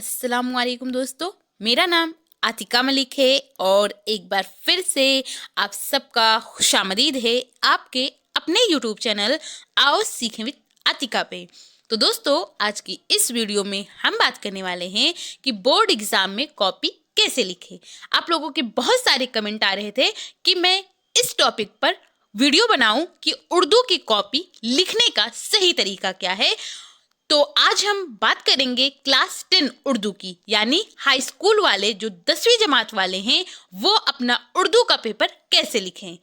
अस्सलामुअलैकुम दोस्तों, मेरा नाम आतिका मलिक है और एक बार फिर से आप सबका खुशामदीद है आपके अपने यूट्यूब चैनल आओ सीखें विद आतिका पे। तो दोस्तों, आज की इस वीडियो में हम बात करने वाले हैं कि बोर्ड एग्जाम में कॉपी कैसे लिखें। आप लोगों के बहुत सारे कमेंट आ रहे थे कि मैं इस टॉपिक पर वीडियो बनाऊं कि उर्दू की कॉपी लिखने का सही तरीका क्या है। तो आज हम बात करेंगे क्लास 10 उर्दू की, यानी हाई स्कूल वाले जो 10वीं जमात वाले हैं वो अपना उर्दू का पेपर कैसे लिखें।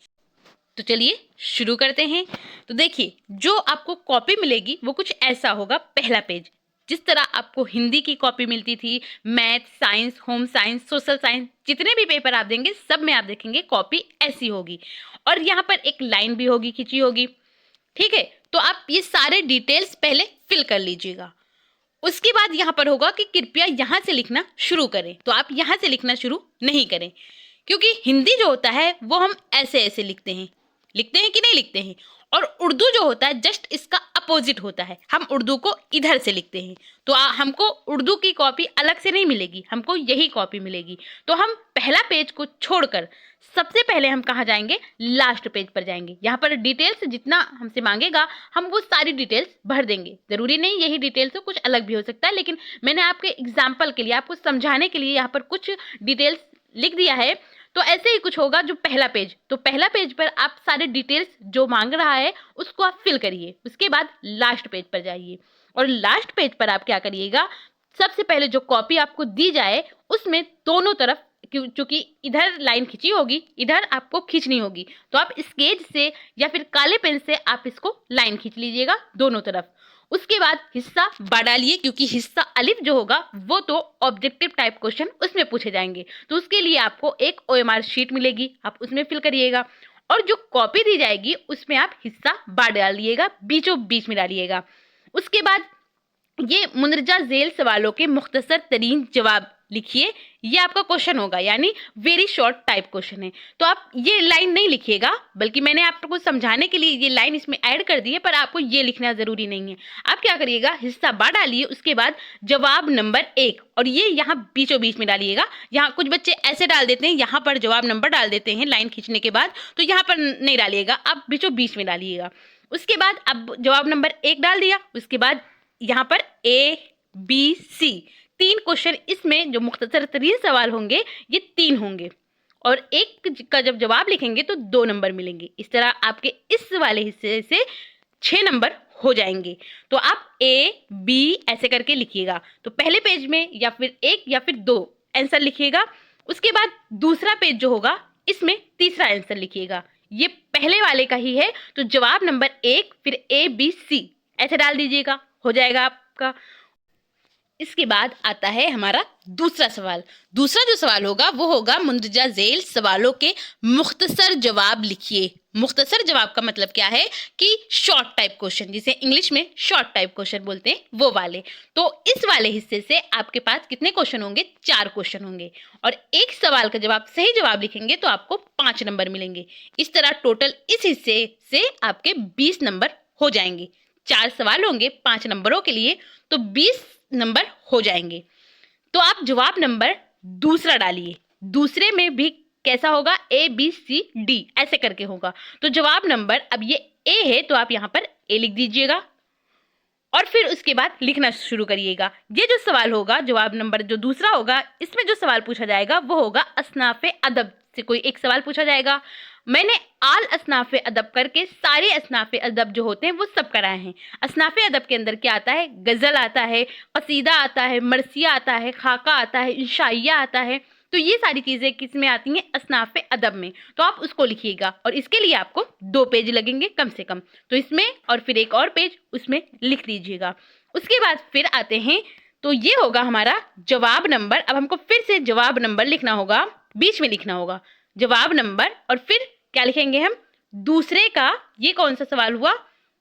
तो चलिए शुरू करते हैं। तो देखिए, जो आपको कॉपी मिलेगी वो कुछ ऐसा होगा। पहला पेज, जिस तरह आपको हिंदी की कॉपी मिलती थी, math, science, home science, social science, जितने भी पेपर आप देंगे सब में आप देखेंगे कॉपी ऐसी होगी और यहाँ पर एक लाइन भी होगी, खींची होगी। ठीक है, तो आप ये सारे डिटेल्स पहले फिल कर लीजिएगा। उसके बाद यहाँ पर होगा कि कृपया यहाँ से लिखना शुरू करें, तो आप यहाँ से लिखना शुरू नहीं करें, क्योंकि हिंदी जो होता है वो हम ऐसे ऐसे लिखते हैं कि नहीं लिखते हैं, और उर्दू जो होता है जस्ट इसका अपोजिट होता है। हम उर्दू को इधर से लिखते हैं, तो हमको उर्दू की कॉपी अलग से नहीं मिलेगी, हमको यही कॉपी मिलेगी। तो हम पहला पेज को छोड़कर सबसे पहले हम कहाँ जाएंगे, लास्ट पेज पर जाएंगे। यहाँ पर डिटेल्स जितना हमसे मांगेगा हम वो सारी डिटेल्स भर देंगे। जरूरी नहीं यही डिटेल्स हो, कुछ अलग भी हो सकता है, लेकिन मैंने आपके एग्जाम्पल के लिए, आपको समझाने के लिए यहाँ पर कुछ डिटेल्स लिख दिया है। तो ऐसे ही कुछ होगा जो पहला पेज, तो पहला पेज पर आप सारे डिटेल्स जो मांग रहा है उसको आप फिल करिए। उसके बाद लास्ट पेज पर जाइए और लास्ट पेज पर आप क्या करिएगा, सबसे पहले जो कॉपी आपको दी जाए उसमें दोनों तरफ, क्योंकि इधर लाइन खींची होगी, इधर आपको खींचनी होगी, तो आप स्केच से या फिर काले पेन से आप इसको लाइन खींच लीजिएगा दोनों तरफ। उसके बाद हिस्सा बांट डालिए, क्योंकि हिस्सा अलिफ जो होगा वो तो ऑब्जेक्टिव टाइप क्वेश्चन उसमें पूछे जाएंगे, तो उसके लिए आपको एक OMR शीट मिलेगी, आप उसमें फिल करिएगा। और जो कॉपी दी जाएगी उसमें आप हिस्सा बांट डालिएगा, बीचों बीच में डालिएगा। उसके बाद ये मुंदरजा झेल सवालों के मुख्तसर तरीन जवाब लिखिए। ये आपका क्वेश्चन होगा, यानी वेरी शॉर्ट टाइप क्वेश्चन है, तो आप ये लाइन नहीं लिखिएगा, बल्कि मैंने आपको समझाने के लिए ये लाइन इसमें ऐड कर दी है, पर आपको ये लिखना जरूरी नहीं है। आप क्या करिएगा, हिस्सा बांट डालिए, उसके बाद जवाब नंबर 1 और ये यहाँ बीचों बीच में डालिएगा। यहाँ कुछ बच्चे ऐसे डाल देते हैं, यहाँ पर जवाब नंबर डाल देते हैं लाइन खींचने के बाद, तो यहाँ पर नहीं डालिएगा, आप बीचों बीच में डालिएगा। उसके बाद अब जवाब नंबर 1 डाल दिया, उसके बाद यहाँ पर ABC 3 क्वेश्चन, इसमें जो मुख्तसर तरीन सवाल होंगे ये 3 होंगे, और एक का जब जवाब लिखेंगे तो 2 नंबर मिलेंगे। इस तरह आपके इस वाले हिस्से से 6 नंबर हो जाएंगे। तो आप A B ऐसे करके लिखिएगा, तो पहले पेज में या फिर 1 या फिर 2 आंसर लिखिएगा। उसके बाद दूसरा पेज जो होगा इसमें तीसरा आंसर लिखिएगा, ये पहले वाले का ही है, तो जवाब नंबर 1 फिर ABC ऐसे डाल दीजिएगा, हो जाएगा आपका। इसके बाद आता है हमारा दूसरा सवाल। दूसरा जो सवाल होगा वो होगा मुंदरजा झेल सवालों के मुख्तसर जवाब लिखिए। मुख्तसर जवाब का मतलब क्या है कि शॉर्ट टाइप क्वेश्चन, जिसे इंग्लिश में शॉर्ट टाइप क्वेश्चन बोलते हैं, वो वाले। तो इस वाले हिस्से से आपके पास कितने क्वेश्चन होंगे, 4 क्वेश्चन होंगे, और एक सवाल का जब आप सही जवाब लिखेंगे तो आपको 5 नंबर मिलेंगे। इस तरह टोटल इस हिस्से से आपके 20 नंबर हो जाएंगे। 4 सवाल होंगे 5 नंबरों के लिए, तो 20 नंबर हो जाएंगे। तो आप जवाब नंबर दूसरा डालिए। दूसरे में भी कैसा होगा, ABCD ऐसे करके होगा, तो जवाब नंबर, अब ये A है तो आप यहाँ पर A लिख दीजिएगा और फिर उसके बाद लिखना शुरू करिएगा। ये जो सवाल होगा, जवाब नंबर जो दूसरा होगा, इसमें जो सवाल पूछा जाएगा वो होगा असनाफे अदब से कोई एक सवाल पूछा जाएगा। मैंने आल असनाफे अदब करके सारे असनाफे अदब जो होते हैं वो सब कराए हैं। असनाफे अदब के अंदर क्या आता है, गज़ल आता है, कसीदा आता है, मरसिया आता है, खाका आता है, इंशाइया आता है, तो ये सारी चीज़ें किस में आती हैं, असनाफे अदब में, तो आप उसको लिखिएगा और इसके लिए आपको 2 पेज लगेंगे कम से कम, तो इसमें और फिर एक और पेज उसमें लिख लीजिएगा। उसके बाद फिर आते हैं, तो ये होगा हमारा जवाब नंबर। अब हमको फिर से जवाब नंबर लिखना होगा, बीच में लिखना होगा जवाब नंबर, और फिर क्या लिखेंगे हम, दूसरे का, ये कौन सा सवाल हुआ,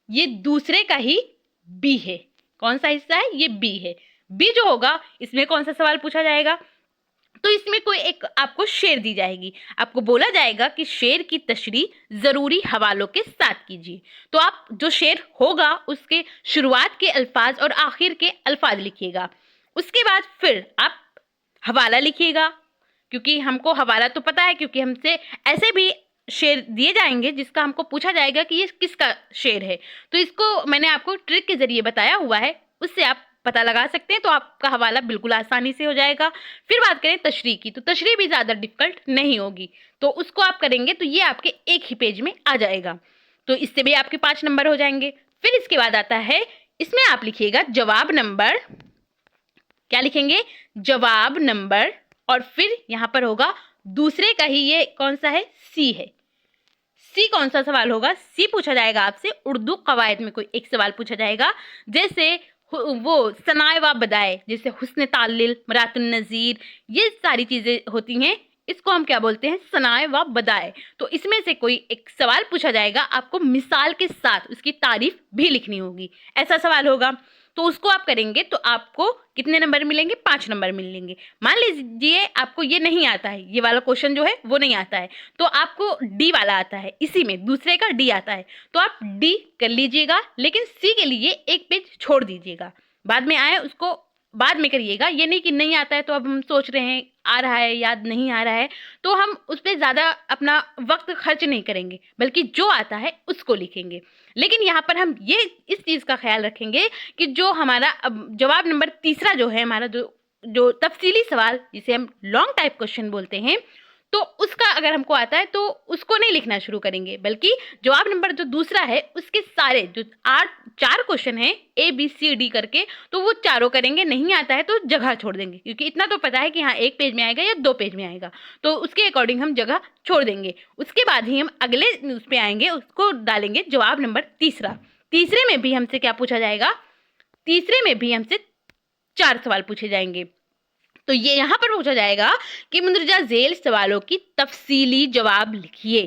ये दूसरे का ही B है। कौन सा हिस्सा है, ये B है। B जो होगा इसमें कौन सा सवाल पूछा जाएगा, तो इसमें कोई एक आपको शेर दी जाएगी, आपको बोला जाएगा कि शेर की तशरीह जरूरी हवालों के साथ कीजिए। तो आप जो शेर होगा उसके शुरुआत के अल्फाज और आखिर के अल्फाज लिखिएगा। उसके बाद फिर आप हवाला लिखिएगा, क्योंकि हमको हवाला तो पता है, क्योंकि हमसे ऐसे भी शेर दिए जाएंगे जिसका हमको पूछा जाएगा कि ये किसका शेर है। तो इसको मैंने आपको ट्रिक के जरिए बताया हुआ है, उससे आप पता लगा सकते हैं, तो आपका हवाला बिल्कुल आसानी से हो जाएगा। फिर बात करें तशरीह की, तो तशरीह भी ज़्यादा डिफिकल्ट नहीं होगी, तो उसको आप करेंगे तो ये आपके एक ही पेज में आ जाएगा, तो इससे भी आपके 5 नंबर हो जाएंगे। फिर इसके बाद आता है, इसमें आप लिखिएगा जवाब नंबर, क्या लिखेंगे, जवाब नंबर, और फिर यहाँ पर होगा दूसरे का ही, ये कौन सा है, सी है। सी कौन सा सवाल होगा, सी पूछा जाएगा आपसे उर्दू कवायद में कोई एक सवाल पूछा जाएगा, जैसे वो सनाए व बदाए, जैसे हुस्न तालिल, मरातुन नज़ीर, ये सारी चीज़ें होती हैं, इसको हम क्या बोलते हैं, सनाए व बदाए। तो इसमें से कोई एक सवाल पूछा जाएगा, आपको मिसाल के साथ उसकी तारीफ भी लिखनी होगी, ऐसा सवाल होगा। तो उसको आप करेंगे तो आपको कितने नंबर मिलेंगे, 5 नंबर मिलेंगे। मान लीजिए आपको ये नहीं आता है, ये वाला क्वेश्चन जो है वो नहीं आता है, तो आपको डी वाला आता है, इसी में दूसरे का डी आता है, तो आप डी कर लीजिएगा, लेकिन सी के लिए एक पेज छोड़ दीजिएगा, बाद में आए उसको बाद में करिएगा। ये नहीं कि नहीं आता है तो अब हम सोच रहे हैं आ रहा है, याद नहीं आ रहा है, तो हम उस पर ज़्यादा अपना वक्त खर्च नहीं करेंगे, बल्कि जो आता है उसको लिखेंगे। लेकिन यहाँ पर हम ये इस चीज़ का ख्याल रखेंगे कि जो हमारा जवाब नंबर तीसरा जो है, हमारा जो तफसीली सवाल, जिसे हम लॉन्ग टाइप क्वेश्चन बोलते हैं, तो उसका अगर हमको आता है तो उसको नहीं लिखना शुरू करेंगे, बल्कि जवाब नंबर जो दूसरा है उसके सारे जो 4 क्वेश्चन हैं ABCD करके, तो वो चारों करेंगे। नहीं आता है तो जगह छोड़ देंगे, क्योंकि इतना तो पता है कि हाँ 1 पेज में आएगा या 2 पेज में आएगा, तो उसके अकॉर्डिंग हम जगह छोड़ देंगे। उसके बाद ही हम अगले उस पर आएंगे, उसको डालेंगे जवाब नंबर तीसरा। तीसरे में भी हमसे क्या पूछा जाएगा, तीसरे में भी हमसे 4 सवाल पूछे जाएंगे। तो ये यहाँ पर पूछा जाएगा कि मुंदरजा झेल सवालों की तफसीली जवाब लिखिए।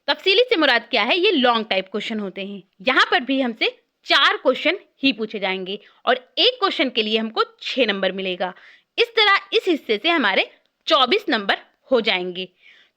तफसीली से मुराद क्या है, ये लॉन्ग टाइप क्वेश्चन होते हैं। यहाँ पर भी हमसे 4 क्वेश्चन ही पूछे जाएंगे और एक क्वेश्चन के लिए हमको 6 नंबर मिलेगा। इस तरह इस हिस्से से हमारे 24 नंबर हो जाएंगे।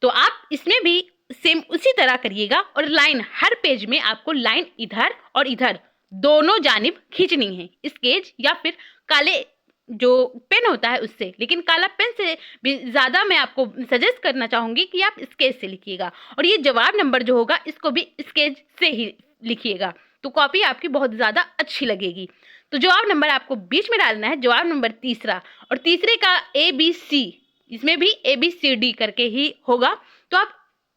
तो आप इसमें भी सेम उसी तरह करिएगा, और लाइन हर पेज में आपको लाइन इधर और इधर दोनों जानिब खींचनी है, स्केच या फिर काले जो पेन होता है उससे, लेकिन काला पेन से भी ज़्यादा मैं आपको सजेस्ट करना चाहूँगी कि आप स्केच से लिखिएगा। और ये जवाब नंबर जो होगा इसको भी स्केच से ही लिखिएगा, तो कॉपी आपकी बहुत ज़्यादा अच्छी लगेगी। तो जवाब नंबर आपको बीच में डालना है, जवाब नंबर तीसरा, और तीसरे का ABC, इसमें भी ABCD करके ही होगा, तो आप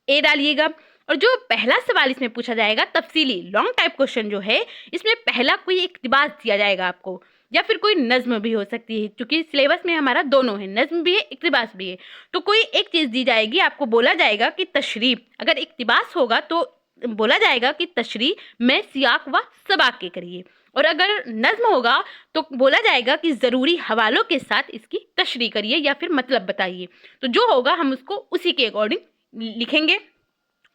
A डालिएगा। और जो पहला सवाल इसमें पूछा जाएगा, तफसीली लॉन्ग टाइप क्वेश्चन जो है, इसमें पहला कोई इक्तिबास दिया जाएगा आपको, या फिर कोई नज्म भी हो सकती है, क्योंकि सिलेबस में हमारा दोनों है, नज्म भी है इक्तिबास भी है। तो कोई एक चीज़ दी जाएगी, आपको बोला जाएगा कि तशरीह, अगर इक्तिबास होगा तो बोला जाएगा कि तशरीह में सियाक व सबाक के करिए, और अगर नज्म होगा तो बोला जाएगा कि ज़रूरी हवालों के साथ इसकी तशरीह करिए या फिर मतलब बताइए। तो जो होगा हम उसको उसी के अकॉर्डिंग लिखेंगे।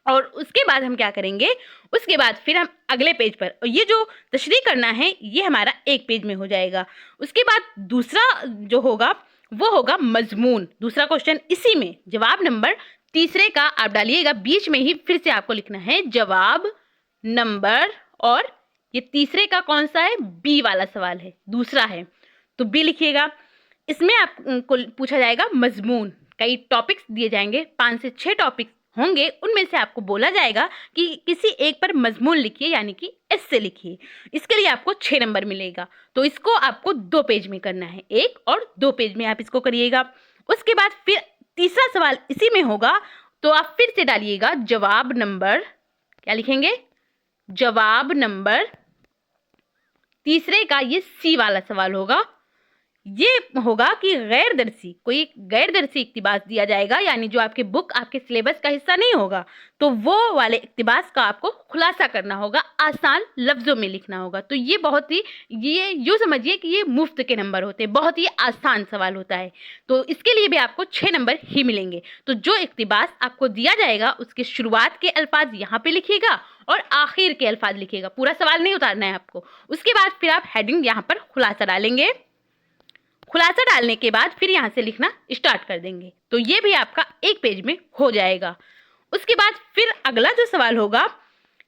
और उसके बाद हम क्या करेंगे, उसके बाद फिर हम अगले पेज पर, और ये जो तशरीह करना है ये हमारा एक पेज में हो जाएगा। उसके बाद दूसरा जो होगा वो होगा मजमून, दूसरा क्वेश्चन इसी में, जवाब नंबर तीसरे का आप डालिएगा, बीच में ही फिर से आपको लिखना है जवाब नंबर, और ये तीसरे का कौन सा है, बी वाला सवाल है, दूसरा है, तो बी लिखिएगा। इसमें आपको पूछा जाएगा मजमून, कई टॉपिक्स दिए जाएंगे, 5 से 6 टॉपिक्स होंगे, उनमें से आपको बोला जाएगा कि किसी एक पर मजमून लिखिए, यानी कि ऐसे लिखिए। इसके लिए आपको 6 नंबर मिलेगा। तो इसको आपको 2 पेज में करना है, 1 और 2 पेज में आप इसको करिएगा। उसके बाद फिर तीसरा सवाल इसी में होगा, तो आप फिर से डालिएगा जवाब नंबर, क्या लिखेंगे, जवाब नंबर तीसरे का ये सी वाला सवाल होगा। ये होगा कि गैर दरसी, कोई गैर दरसी इक्तिबास दिया जाएगा, यानी जो आपके बुक आपके सिलेबस का हिस्सा नहीं होगा, तो वो वाले इक्तिबास का आपको खुलासा करना होगा, आसान लफ्ज़ों में लिखना होगा। तो ये बहुत ही, ये यूँ समझिए कि ये मुफ्त के नंबर होते हैं, बहुत ही आसान सवाल होता है, तो इसके लिए भी आपको 6 नंबर ही मिलेंगे। तो जो इक्तिबास आपको दिया जाएगा उसके शुरुआत के अल्फाज यहाँ पे लिखिएगा और आखिर के अल्फाज लिखिएगा, पूरा सवाल नहीं उतारना है आपको। उसके बाद फिर आप हेडिंग यहाँ पर खुलासा डालेंगे, खुलासा डालने के बाद फिर यहाँ से लिखना स्टार्ट कर देंगे, तो ये भी आपका एक पेज में हो जाएगा। उसके बाद फिर अगला जो सवाल होगा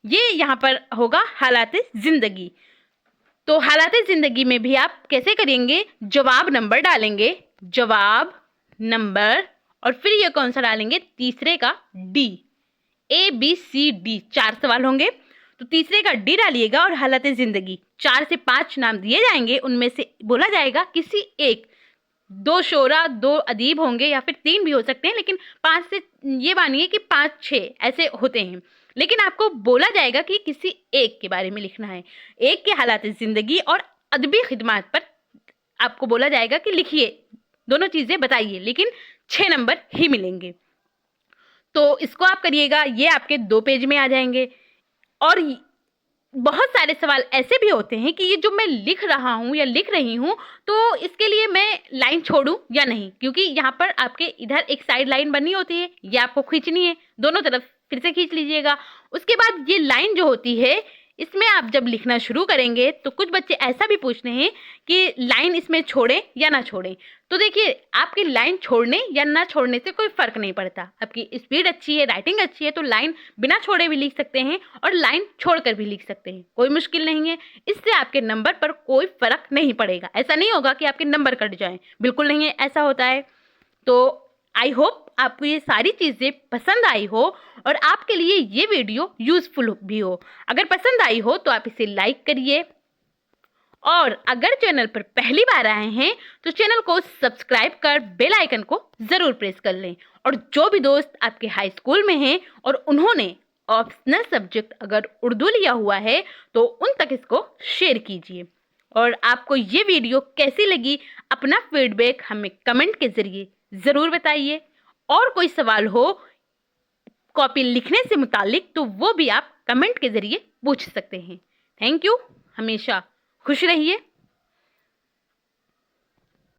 ये यहाँ पर होगा हालात ज़िंदगी। तो हालात ज़िंदगी में भी आप कैसे करेंगे, जवाब नंबर डालेंगे, जवाब नंबर, और फिर ये कौन सा डालेंगे, तीसरे का डी। ABCD 4 सवाल होंगे, तो तीसरे का डी डालिएगा और हालात ज़िंदगी 4 से 5 नाम दिए जाएंगे, उनमें से बोला जाएगा किसी एक। 2 शोरा 2 अदीब होंगे या फिर 3 भी हो सकते हैं, लेकिन 5 से ये मानिए कि 5-6 ऐसे होते हैं। लेकिन आपको बोला जाएगा कि किसी एक के बारे में लिखना है, एक के हालात ज़िंदगी और अदबी खिदमात पर आपको बोला जाएगा कि लिखिए, दोनों चीज़ें बताइए, लेकिन 6 नंबर ही मिलेंगे। तो इसको आप करिएगा, ये आपके 2 पेज में आ जाएंगे। और बहुत सारे सवाल ऐसे भी होते हैं कि ये जो मैं लिख रहा हूँ या लिख रही हूँ, तो इसके लिए मैं लाइन छोड़ूं या नहीं, क्योंकि यहाँ पर आपके इधर एक साइड लाइन बनी होती है, ये आपको खींचनी है, दोनों तरफ फिर से खींच लीजिएगा। उसके बाद ये लाइन जो होती है, इसमें आप जब लिखना शुरू करेंगे तो कुछ बच्चे ऐसा भी पूछते हैं कि लाइन इसमें छोड़ें या ना छोड़ें। तो देखिए, आपकी लाइन छोड़ने या ना छोड़ने से कोई फ़र्क नहीं पड़ता। आपकी स्पीड अच्छी है, राइटिंग अच्छी है, तो लाइन बिना छोड़े भी लिख सकते हैं और लाइन छोड़कर भी लिख सकते हैं, कोई मुश्किल नहीं है। इससे आपके नंबर पर कोई फ़र्क नहीं पड़ेगा। ऐसा नहीं होगा कि आपके नंबर कट जाएं, बिल्कुल नहीं है, ऐसा होता है। तो आई होप आपको ये सारी चीज़ें पसंद आई हो और आपके लिए ये वीडियो यूज़फुल भी हो। अगर पसंद आई हो तो आप इसे लाइक करिए, और अगर चैनल पर पहली बार आए हैं तो चैनल को सब्सक्राइब कर बेल आइकन को ज़रूर प्रेस कर लें। और जो भी दोस्त आपके हाई स्कूल में हैं और उन्होंने ऑप्शनल सब्जेक्ट अगर उर्दू लिया हुआ है तो उन तक इसको शेयर कीजिए। और आपको ये वीडियो कैसी लगी, अपना फीडबैक हमें कमेंट के ज़रिए ज़रूर बताइए। और कोई सवाल हो कॉपी लिखने से मुतालिक तो वो भी आप कमेंट के ज़रिए पूछ सकते हैं। थैंक यू, हमेशा खुश रहिए।